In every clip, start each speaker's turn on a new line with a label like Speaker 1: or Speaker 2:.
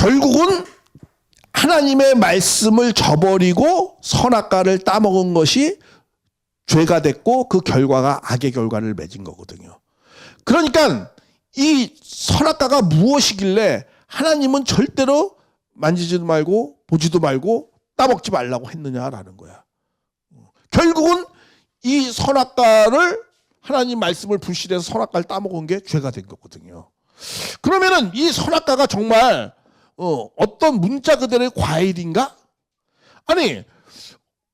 Speaker 1: 결국은 하나님의 말씀을 저버리고 선악과를 따먹은 것이 죄가 됐고 그 결과가 악의 결과를 맺은 거거든요. 그러니까 이 선악과가 무엇이길래 하나님은 절대로 만지지도 말고 보지도 말고 따먹지 말라고 했느냐라는 거야. 결국은 이 선악과를 하나님 말씀을 불신해서 선악과를 따먹은 게 죄가 된 거거든요. 그러면은 이 선악과가 정말 어떤 문자 그대로의 과일인가? 아니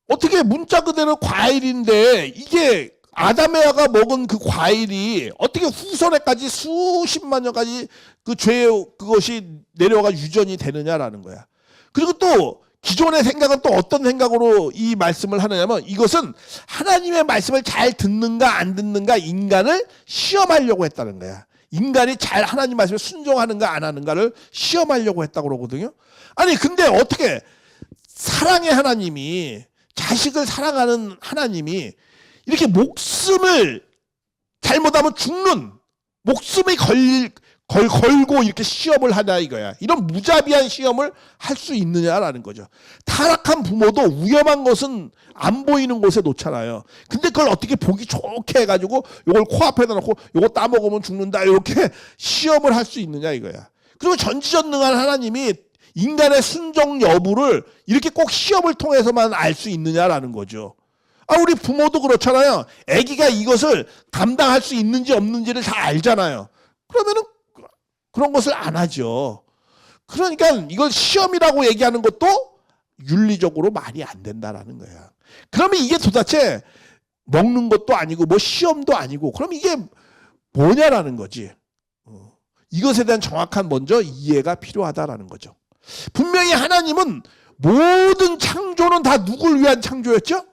Speaker 1: 어떻게 문자 그대로 과일인데 이게 아담에아가 먹은 그 과일이 어떻게 후손에까지 수십만 년까지 그 죄의 그것이 내려가 유전이 되느냐라는 거야. 그리고 또 기존의 생각은 또 어떤 생각으로 이 말씀을 하느냐면 이것은 하나님의 말씀을 잘 듣는가 안 듣는가 인간을 시험하려고 했다는 거야. 인간이 잘 하나님 말씀에 순종하는가 안 하는가를 시험하려고 했다고 그러거든요. 아니 근데 어떻게 사랑의 하나님이 자식을 사랑하는 하나님이 이렇게 목숨을 잘못하면 죽는 목숨이 걸고 이렇게 시험을 하냐 이거야. 이런 무자비한 시험을 할 수 있느냐라는 거죠. 타락한 부모도 위험한 것은 안 보이는 곳에 놓잖아요. 근데 그걸 어떻게 보기 좋게 해가지고 이걸 코앞에다 놓고 이거 따먹으면 죽는다 이렇게 시험을 할 수 있느냐 이거야. 그리고 전지전능한 하나님이 인간의 순종 여부를 이렇게 꼭 시험을 통해서만 알 수 있느냐라는 거죠. 우리 부모도 그렇잖아요. 아기가 이것을 감당할 수 있는지 없는지를 다 알잖아요. 그러면은 그런 것을 안 하죠. 그러니까 이걸 시험이라고 얘기하는 것도 윤리적으로 말이 안 된다라는 거야. 그러면 이게 도대체 먹는 것도 아니고 뭐 시험도 아니고 그럼 이게 뭐냐라는 거지. 이것에 대한 정확한 먼저 이해가 필요하다라는 거죠. 분명히 하나님은 모든 창조는 다 누굴 위한 창조였죠?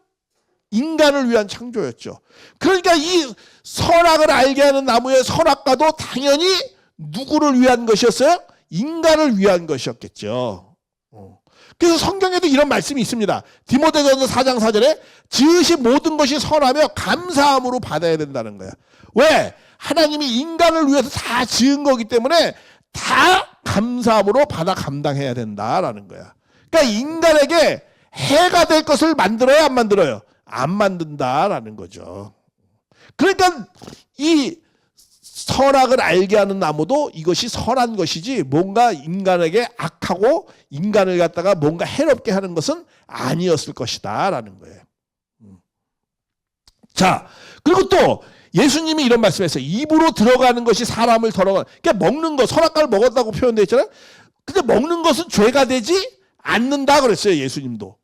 Speaker 1: 인간을 위한 창조였죠. 그러니까 이 선악을 알게 하는 나무의 선악과도 당연히 누구를 위한 것이었어요? 인간을 위한 것이었겠죠. 그래서 성경에도 이런 말씀이 있습니다. 디모데전서 4장 4절에 지으신 모든 것이 선하며 감사함으로 받아야 된다는 거야. 왜? 하나님이 인간을 위해서 다 지은 거기 때문에 다 감사함으로 받아 감당해야 된다라는 거야. 그러니까 인간에게 해가 될 것을 만들어야 안 만들어요? 안 만든다라는 거죠. 그러니까 이 선악을 알게 하는 나무도 이것이 선한 것이지 뭔가 인간에게 악하고 인간을 갖다가 뭔가 해롭게 하는 것은 아니었을 것이다 라는 거예요. 자, 그리고 또 예수님이 이런 말씀했어요. 입으로 들어가는 것이 사람을 더러워. 그러니까 먹는 것, 선악과를 먹었다고 표현되어 있잖아요. 근데 먹는 것은 죄가 되지 않는다 그랬어요. 예수님도.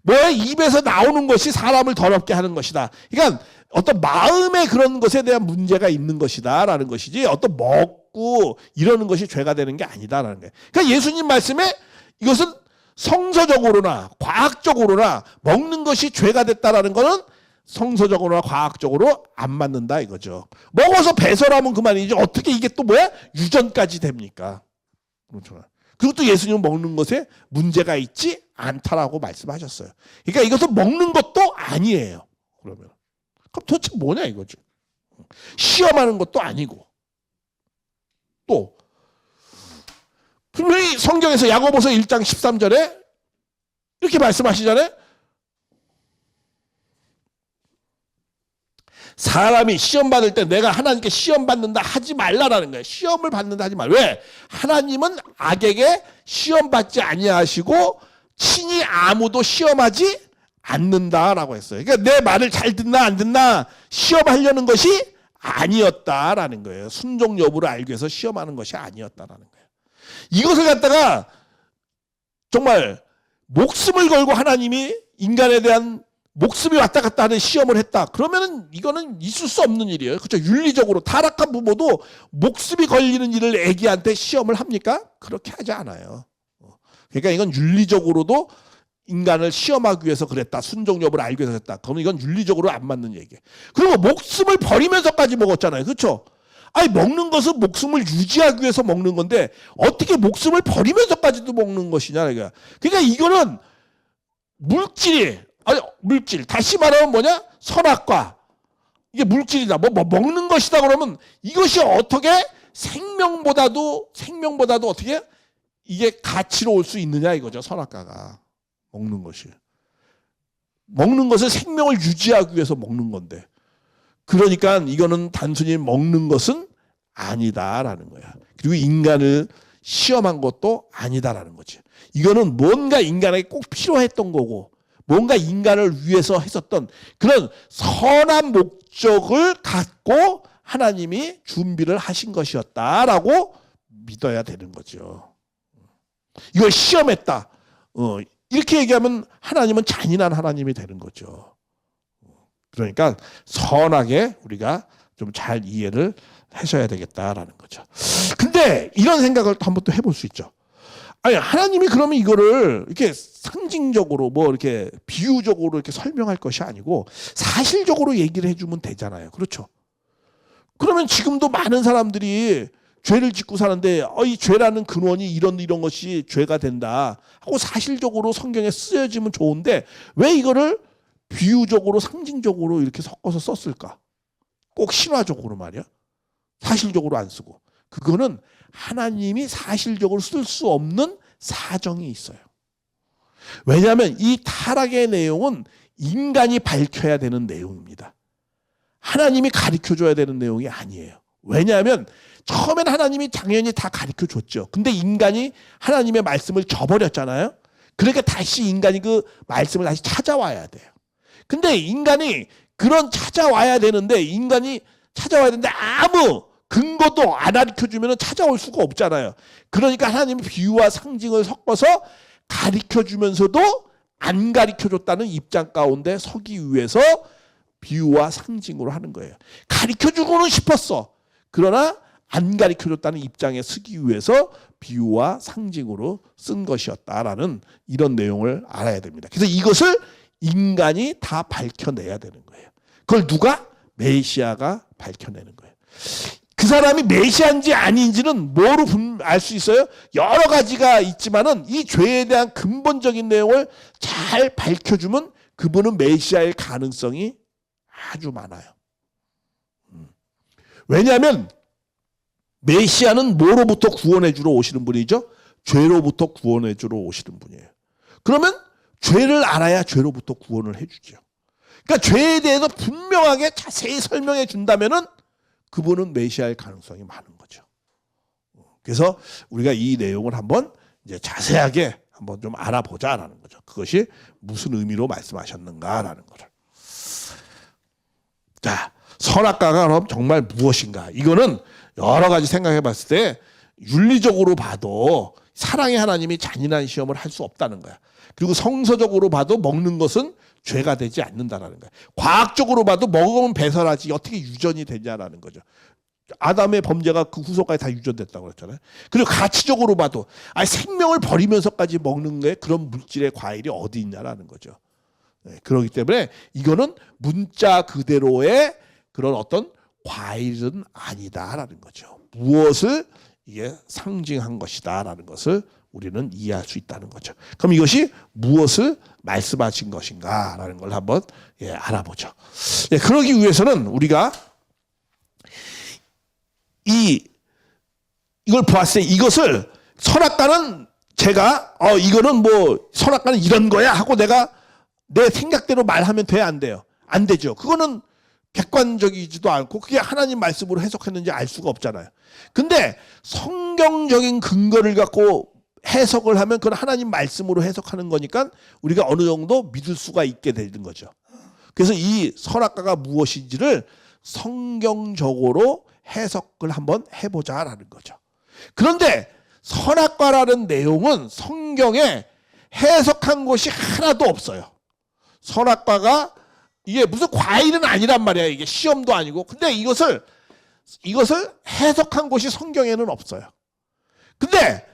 Speaker 1: 뭐야? 입에서 나오는 것이 사람을 더럽게 하는 것이다. 그러니까 어떤 마음의 그런 것에 대한 문제가 있는 것이다 라는 것이지 어떤 먹고 이러는 것이 죄가 되는 게 아니다라는 거예요. 그러니까 예수님 말씀에 이것은 성서적으로나 과학적으로나 먹는 것이 죄가 됐다라는 것은 성서적으로나 과학적으로 안 맞는다 이거죠. 먹어서 배설하면 그만이지 어떻게 이게 또 뭐야? 유전까지 됩니까? 그렇죠. 그리고 또 예수님은 먹는 것에 문제가 있지 않다라고 말씀하셨어요. 그러니까 이것은 먹는 것도 아니에요. 그러면 그럼 도대체 뭐냐 이거죠. 시험하는 것도 아니고 또 분명히 성경에서 야고보서 1장 13절에 이렇게 말씀하시잖아요. 사람이 시험 받을 때 내가 하나님께 시험 받는다 하지 말라라는 거예요. 시험을 받는다 하지 말. 왜? 하나님은 악에게 시험 받지 아니하시고 친히 아무도 시험하지 않는다라고 했어요. 그러니까 내 말을 잘 듣나 안 듣나 시험하려는 것이 아니었다라는 거예요. 순종 여부를 알기 위해서 시험하는 것이 아니었다라는 거예요. 이것을 갖다가 정말 목숨을 걸고 하나님이 인간에 대한 목숨이 왔다 갔다 하는 시험을 했다. 그러면은 이거는 있을 수 없는 일이에요. 그렇죠? 윤리적으로 타락한 부모도 목숨이 걸리는 일을 애기한테 시험을 합니까? 그렇게 하지 않아요. 그러니까 이건 윤리적으로도 인간을 시험하기 위해서 그랬다. 순종 여부를 알기 위해서 그랬다. 그러면 이건 윤리적으로 안 맞는 얘기예요. 그리고 목숨을 버리면서까지 먹었잖아요. 그렇죠? 아니 먹는 것은 목숨을 유지하기 위해서 먹는 건데 어떻게 목숨을 버리면서까지도 먹는 것이냐. 그러니까 이거는 물질. 다시 말하면 뭐냐? 선악과. 이게 물질이다. 뭐 먹는 것이다 그러면 이것이 어떻게 생명보다도 어떻게 이게 가치로 올 수 있느냐 이거죠. 선악과가 먹는 것이. 먹는 것을 생명을 유지하기 위해서 먹는 건데. 그러니까 이거는 단순히 먹는 것은 아니다라는 거야. 그리고 인간을 시험한 것도 아니다라는 거지. 이거는 뭔가 인간에게 꼭 필요했던 거고 뭔가 인간을 위해서 했었던 그런 선한 목적을 갖고 하나님이 준비를 하신 것이었다라고 믿어야 되는 거죠. 이걸 시험했다. 이렇게 얘기하면 하나님은 잔인한 하나님이 되는 거죠. 그러니까 선하게 우리가 좀 잘 이해를 하셔야 되겠다라는 거죠. 근데 이런 생각을 한번 또 해볼 수 있죠. 아니 하나님이 그러면 이거를 이렇게 상징적으로 뭐 이렇게 비유적으로 이렇게 설명할 것이 아니고 사실적으로 얘기를 해주면 되잖아요. 그렇죠? 그러면 지금도 많은 사람들이 죄를 짓고 사는데 이 죄라는 근원이 이런 것이 죄가 된다 하고 사실적으로 성경에 쓰여지면 좋은데 왜 이거를 비유적으로 상징적으로 이렇게 섞어서 썼을까? 꼭 신화적으로 말이야. 사실적으로 안 쓰고. 그거는 하나님이 사실적으로 쓸 수 없는 사정이 있어요. 왜냐하면 이 타락의 내용은 인간이 밝혀야 되는 내용입니다. 하나님이 가르쳐줘야 되는 내용이 아니에요. 왜냐하면 처음엔 하나님이 당연히 다 가르쳐줬죠. 근데 인간이 하나님의 말씀을 저버렸잖아요. 그러니까 다시 인간이 그 말씀을 다시 찾아와야 돼요. 근데 인간이 그런 찾아와야 되는데 인간이 찾아와야 되는데 아무 근거도 안 가르쳐주면 찾아올 수가 없잖아요. 그러니까 하나님이 비유와 상징을 섞어서 가르쳐주면서도 안 가르쳐줬다는 입장 가운데 서기 위해서 비유와 상징으로 하는 거예요. 가르쳐주고는 싶었어. 그러나 안 가르쳐줬다는 입장에 서기 위해서 비유와 상징으로 쓴 것이었다라는 이런 내용을 알아야 됩니다. 그래서 이것을 인간이 다 밝혀내야 되는 거예요. 그걸 누가? 메시아가 밝혀내는 거예요. 그 사람이 메시아인지 아닌지는 뭐로 알 수 있어요? 여러 가지가 있지만은 이 죄에 대한 근본적인 내용을 잘 밝혀주면 그분은 메시아일 가능성이 아주 많아요. 왜냐하면 메시아는 뭐로부터 구원해 주러 오시는 분이죠? 죄로부터 구원해 주러 오시는 분이에요. 그러면 죄를 알아야 죄로부터 구원을 해주죠. 그러니까 죄에 대해서 분명하게 자세히 설명해 준다면은 그분은 메시아일 가능성이 많은 거죠. 그래서 우리가 이 내용을 한번 이제 자세하게 한번 좀 알아보자라는 거죠. 그것이 무슨 의미로 말씀하셨는가라는 거를. 자, 선악과가 그럼 정말 무엇인가? 이거는 여러 가지 생각해 봤을 때 윤리적으로 봐도 사랑의 하나님이 잔인한 시험을 할 수 없다는 거야. 그리고 성서적으로 봐도 먹는 것은 죄가 되지 않는다라는 거야. 과학적으로 봐도 먹으면 배설하지 어떻게 유전이 되냐라는 거죠. 아담의 범죄가 그 후손까지 다 유전됐다고 그랬잖아요. 그리고 가치적으로 봐도 생명을 버리면서까지 먹는 게 그런 물질의 과일이 어디 있냐라는 거죠. 네, 그렇기 때문에 이거는 문자 그대로의 그런 어떤 과일은 아니다라는 거죠. 무엇을 이게 상징한 것이다라는 것을 우리는 이해할 수 있다는 거죠. 그럼 이것이 무엇을 말씀하신 것인가라는 걸 한번 알아보죠. 그러기 위해서는 우리가 이걸 보았을 때 이것을 선악과는 제가 이거는 뭐 선악과는 이런 거야 하고 내가 내 생각대로 말하면 돼 안 돼요? 안 되죠. 그거는 객관적이지도 않고 그게 하나님 말씀으로 해석했는지 알 수가 없잖아요. 근데 성경적인 근거를 갖고 해석을 하면 그건 하나님 말씀으로 해석하는 거니까 우리가 어느 정도 믿을 수가 있게 되는 거죠. 그래서 이 선악과가 무엇인지를 성경적으로 해석을 한번 해보자라는 거죠. 그런데 선악과라는 내용은 성경에 해석한 것이 하나도 없어요. 선악과가 이게 무슨 과일은 아니란 말이야. 이게 시험도 아니고. 근데 이것을 해석한 곳이 성경에는 없어요. 근데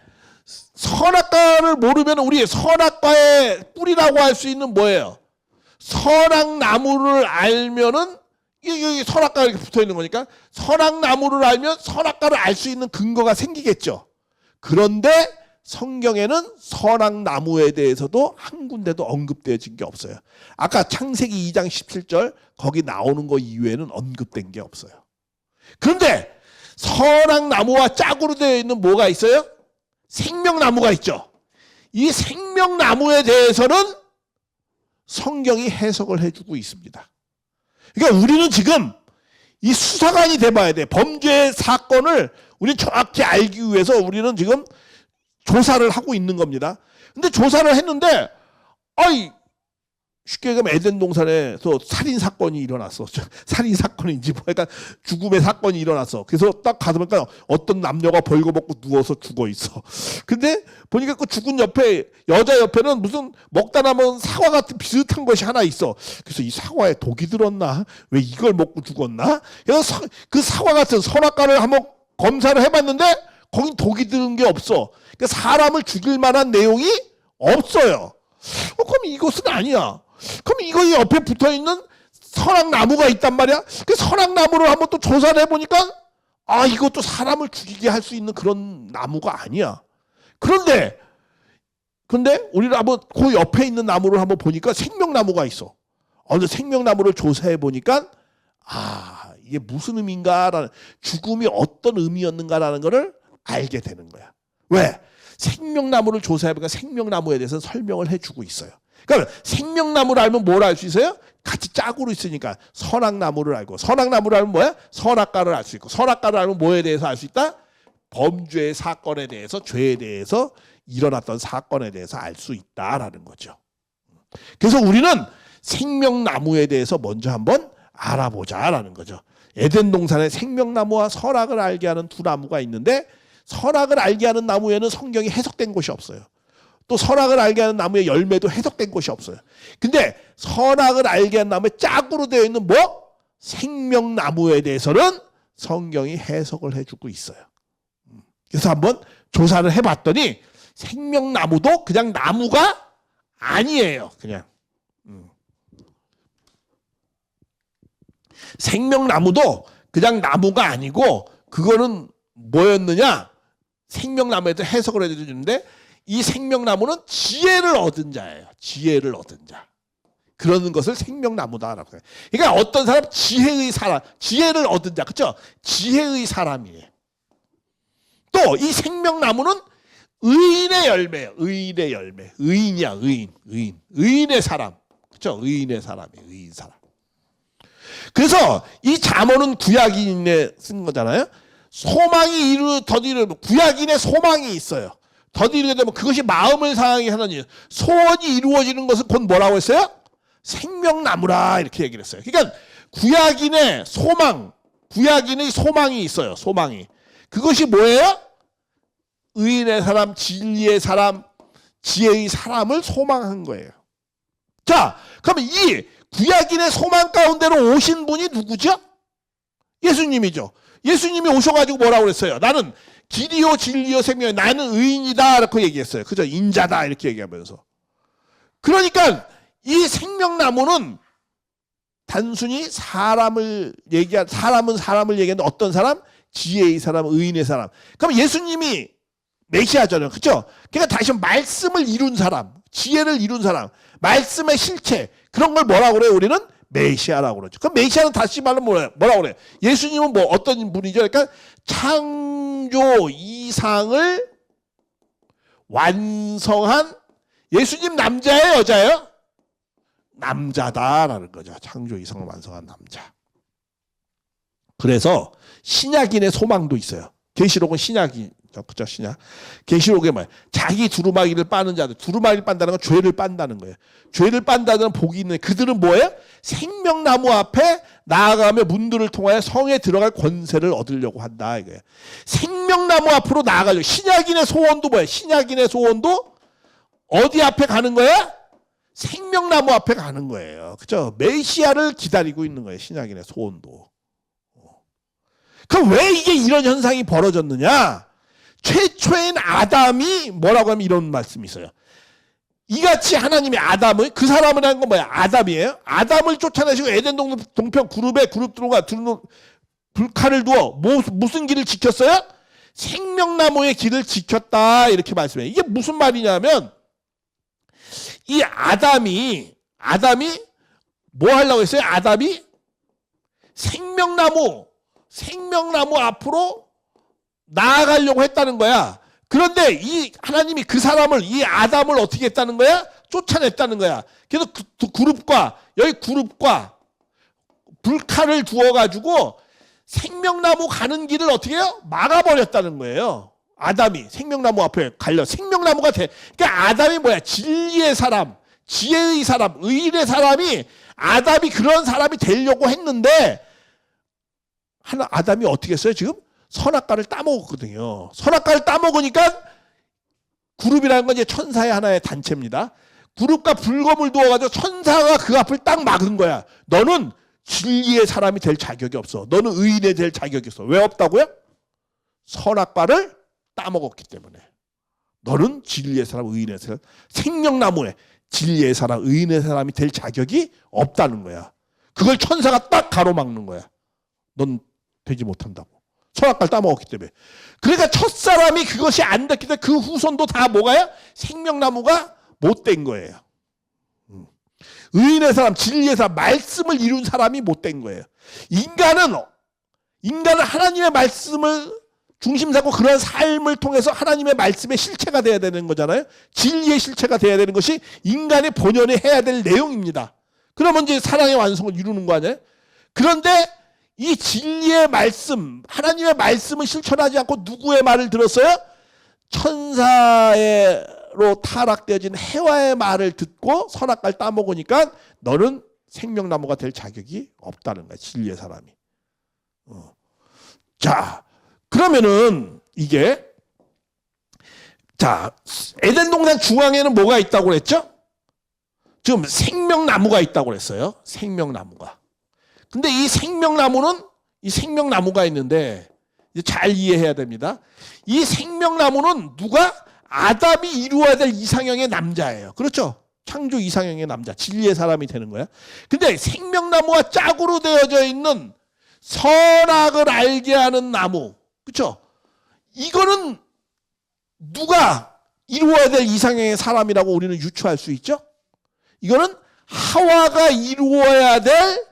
Speaker 1: 선악과를 모르면 우리 선악과의 뿌리라고 할 수 있는 뭐예요? 선악나무를 알면은 이게 선악과가 이렇게 붙어 있는 거니까 선악나무를 알면 선악과를 알 수 있는 근거가 생기겠죠. 그런데 성경에는 선악나무에 대해서도 한 군데도 언급되어진 게 없어요. 아까 창세기 2장 17절 거기 나오는 거 이외에는 언급된 게 없어요. 그런데 선악나무와 짝으로 되어 있는 뭐가 있어요? 생명나무가 있죠. 이 생명나무에 대해서는 성경이 해석을 해주고 있습니다. 그러니까 우리는 지금 이 수사관이 돼봐야 돼. 범죄 사건을 우리는 정확히 알기 위해서 우리는 지금 조사를 하고 있는 겁니다. 근데 조사를 했는데, 아이, 쉽게 얘기하면 에덴 동산에서 살인 사건이 일어났어. 살인 사건인지 뭐 약간 죽음의 사건이 일어났어. 그래서 딱 가서 보니까 어떤 남녀가 벌거벗고 누워서 죽어 있어. 근데 보니까 그 죽은 옆에 여자 옆에는 무슨 먹다 남은 사과 같은 비슷한 것이 하나 있어. 그래서 이 사과에 독이 들었나? 왜 이걸 먹고 죽었나? 그래서 그 사과 같은 선악과를 한번 검사를 해봤는데 거긴 독이 들은 게 없어. 그러니까 사람을 죽일 만한 내용이 없어요. 그럼 이것은 아니야. 그럼 이거 옆에 붙어있는 선악나무가 있단 말이야. 그 선악나무를 한번 또 조사를 해보니까 아, 이것도 사람을 죽이게 할 수 있는 그런 나무가 아니야. 그런데 우리는 한번 그 옆에 있는 나무를 한번 보니까 생명나무가 있어. 근데 생명나무를 조사해 보니까 아, 이게 무슨 의미인가라는, 죽음이 어떤 의미였는가라는 것을 알게 되는 거야. 왜? 생명나무를 조사해보니까 생명나무에 대해서 설명을 해주고 있어요. 그러니까 생명나무를 알면 뭘 알 수 있어요? 같이 짝으로 있으니까 선악나무를 알고, 선악나무를 알면 뭐야? 선악과를 알 수 있고, 선악과를 알면 뭐에 대해서 알 수 있다? 범죄의 사건에 대해서, 죄에 대해서, 일어났던 사건에 대해서 알 수 있다라는 거죠. 그래서 우리는 생명나무에 대해서 먼저 한번 알아보자라는 거죠. 에덴 동산에 생명나무와 선악을 알게 하는 두 나무가 있는데, 선악을 알게 하는 나무에는 성경이 해석된 곳이 없어요. 또 선악을 알게 하는 나무의 열매도 해석된 곳이 없어요. 근데 선악을 알게 하는 나무에 짝으로 되어 있는 뭐? 생명나무에 대해서는 성경이 해석을 해주고 있어요. 그래서 한번 조사를 해봤더니 생명나무도 그냥 나무가 아니에요. 그냥. 생명나무도 그냥 나무가 아니고 그거는 뭐였느냐? 생명나무에도 해석을 해주는데 이 생명나무는 지혜를 얻은 자예요. 지혜를 얻은 자. 그러는 것을 생명나무다라고 해요. 그러니까 어떤 사람? 지혜의 사람. 지혜를 얻은 자. 그렇죠? 지혜의 사람이에요. 또 이 생명나무는 의인의 열매예요. 의인의 열매. 의인이야. 의인. 의인의 사람. 그렇죠? 의인의 사람이에요. 의인 사람. 그래서 이 잠언은 구약인에 쓴 거잖아요. 소망이 더디르면 구약인의 소망이 있어요. 더디르게 되면 그것이 마음을 상하게 하는 일, 소원이 이루어지는 것은 곧 뭐라고 했어요? 생명나무라 이렇게 얘기를 했어요. 그러니까 구약인의 소망, 구약인의 소망이 있어요. 소망이. 그것이 뭐예요? 의인의 사람, 진리의 사람, 지혜의 사람을 소망한 거예요. 자, 그럼 이 구약인의 소망 가운데로 오신 분이 누구죠? 예수님이죠. 예수님이 오셔가지고 뭐라고 그랬어요? 나는 길이요 진리요 생명이요, 나는 의인이다 이렇게 얘기했어요. 그죠? 인자다 이렇게 얘기하면서. 그러니까 이 생명나무는 단순히 사람은 사람을 얘기하는데 어떤 사람? 지혜의 사람, 의인의 사람. 그럼 예수님이 메시아잖아요. 그렇죠? 그러니까 다시 말씀을 이룬 사람, 지혜를 이룬 사람, 말씀의 실체, 그런 걸 뭐라고 그래요? 우리는 메시아라고 그러죠. 그럼 메시아는 다시 말하면 뭐라고 그래요? 예수님은 뭐 어떤 분이죠? 그러니까 창조 이상을 완성한, 예수님 남자예요, 여자예요? 남자다라는 거죠. 창조 이상을 완성한 남자. 그래서 신약인의 소망도 있어요. 계시록은 신약이 그죠? 신약. 계시록에 뭐야? 자기 두루마기를 빠는 자들. 두루마기를 빤다는 건 죄를 빤다는 거예요. 죄를 빤다는 복이 있는 그들은 뭐예요? 생명나무 앞에 나아가며 문들을 통하여 성에 들어갈 권세를 얻으려고 한다 이거예요. 생명나무 앞으로 나아가려. 신약인의 소원도 뭐예요? 신약인의 소원도 어디 앞에 가는 거야? 생명나무 앞에 가는 거예요. 그죠? 메시아를 기다리고 있는 거예요. 신약인의 소원도. 그럼 왜 이게 이런 현상이 벌어졌느냐? 최초인 아담이 뭐라고 하면 이런 말씀이 있어요. 이같이 하나님이 아담을, 그 사람을 한 건 뭐야? 아담이에요. 아담을 쫓아내시고 에덴 동편 그룹 들어가 불칼을 두어 무슨 길을 지켰어요? 생명나무의 길을 지켰다 이렇게 말씀해요. 이게 무슨 말이냐면 이 아담이 뭐 하려고 했어요? 아담이 생명나무 앞으로 나아가려고 했다는 거야. 그런데 이 하나님이 그 사람을, 이 아담을 어떻게 했다는 거야? 쫓아냈다는 거야. 그래서 여기 그룹과 불칼을 두어가지고 생명나무 가는 길을 어떻게 해요? 막아버렸다는 거예요. 아담이 생명나무 앞에 갈려 생명나무가 돼. 그러니까 아담이 뭐야? 진리의 사람, 지혜의 사람, 의인의 사람이, 아담이 그런 사람이 되려고 했는데 아담이 어떻게 했어요? 지금 선악과를 따먹었거든요. 선악과를 따먹으니까 그룹이라는 건 이제 천사의 하나의 단체입니다. 그룹과 불검을 두어가지고 천사가 그 앞을 딱 막은 거야. 너는 진리의 사람이 될 자격이 없어. 너는 의인이 될 자격이 없어. 왜 없다고요? 선악과를 따먹었기 때문에. 너는 진리의 사람, 의인의 사람, 생명나무에 진리의 사람, 의인의 사람이 될 자격이 없다는 거야. 그걸 천사가 딱 가로막는 거야. 넌 되지 못한다고. 선악과를 따먹었기 때문에. 그러니까 첫사람이 그것이 안 됐기 때문에 그 후손도 다 뭐가요? 생명나무가 못된 거예요. 의인의 사람, 진리의 사람, 말씀을 이룬 사람이 못된 거예요. 인간은 하나님의 말씀을 중심 삼고 그런 삶을 통해서 하나님의 말씀의 실체가 돼야 되는 거잖아요. 진리의 실체가 돼야 되는 것이 인간의 본연에 해야 될 내용입니다. 그러면 이제 사랑의 완성을 이루는 거 아니에요? 그런데 이 진리의 말씀, 하나님의 말씀을 실천하지 않고 누구의 말을 들었어요? 천사로 타락되어진 해와의 말을 듣고 선악과를 따먹으니까 너는 생명나무가 될 자격이 없다는 거야. 진리의 사람이. 자, 그러면은 이게, 자, 에덴 동산 중앙에는 뭐가 있다고 그랬죠? 지금 생명나무가 있다고 그랬어요. 생명나무가. 근데 이 생명나무가 있는데 잘 이해해야 됩니다. 이 생명나무는 누가? 아담이 이루어야 될 이상형의 남자예요. 그렇죠? 창조 이상형의 남자, 진리의 사람이 되는 거야. 근데 생명나무와 짝으로 되어져 있는 선악을 알게 하는 나무, 그렇죠? 이거는 누가 이루어야 될 이상형의 사람이라고 우리는 유추할 수 있죠? 이거는 하와가 이루어야 될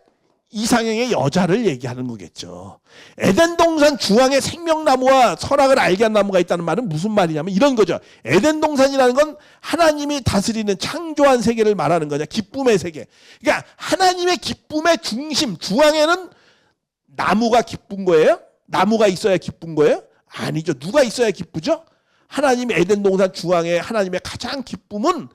Speaker 1: 이상형의 여자를 얘기하는 거겠죠. 에덴 동산 중앙에 생명나무와 선악을 알게 한 나무가 있다는 말은 무슨 말이냐면 이런 거죠. 에덴 동산이라는 건 하나님이 다스리는 창조한 세계를 말하는 거냐. 기쁨의 세계. 그러니까 하나님의 기쁨의 중심, 중앙에는 나무가 기쁜 거예요? 나무가 있어야 기쁜 거예요? 아니죠. 누가 있어야 기쁘죠? 하나님의 에덴 동산 중앙에 하나님의 가장 기쁨은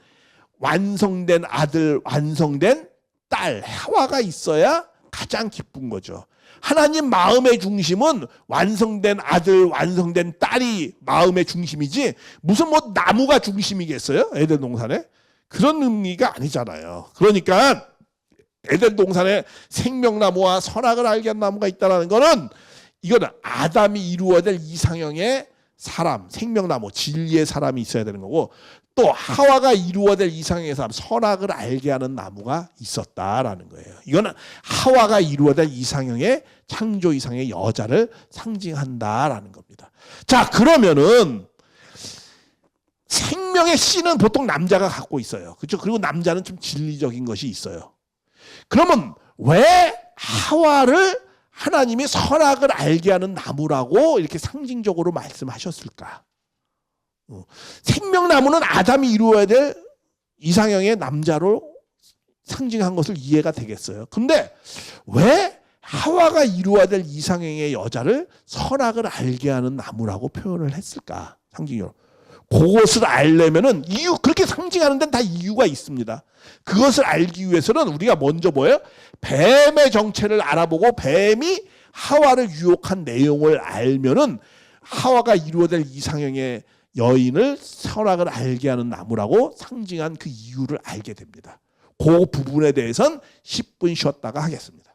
Speaker 1: 완성된 아들, 완성된 딸, 하와가 있어야 가장 기쁜 거죠. 하나님 마음의 중심은 완성된 아들, 완성된 딸이 마음의 중심이지 무슨 뭐 나무가 중심이겠어요? 에덴 동산에? 그런 의미가 아니잖아요. 그러니까 에덴 동산에 생명나무와 선악을 알게 한 나무가 있다는 거는 이거는 아담이 이루어야 될 이상형의 사람, 생명나무, 진리의 사람이 있어야 되는 거고, 또 하와가 이루어야 될 이상형의 사람, 선악을 알게 하는 나무가 있었다라는 거예요. 이거는 하와가 이루어야 될 이상형의 창조 이상의 여자를 상징한다라는 겁니다. 자, 그러면은 생명의 씨는 보통 남자가 갖고 있어요. 그렇죠? 그리고 남자는 좀 진리적인 것이 있어요. 그러면 왜 하와를 하나님이 선악을 알게 하는 나무라고 이렇게 상징적으로 말씀하셨을까? 생명나무는 아담이 이루어야 될 이상형의 남자로 상징한 것을 이해가 되겠어요. 근데 왜 하와가 이루어야 될 이상형의 여자를 선악을 알게 하는 나무라고 표현을 했을까? 상징적으로. 그것을 알려면은 그렇게 상징하는 데는 다 이유가 있습니다. 그것을 알기 위해서는 우리가 먼저 뭐예요? 뱀의 정체를 알아보고 뱀이 하와를 유혹한 내용을 알면은 하와가 이루어야 될 이상형의 여인을 선악을 알게 하는 나무라고 상징한 그 이유를 알게 됩니다. 그 부분에 대해서는 10분 쉬었다가 하겠습니다.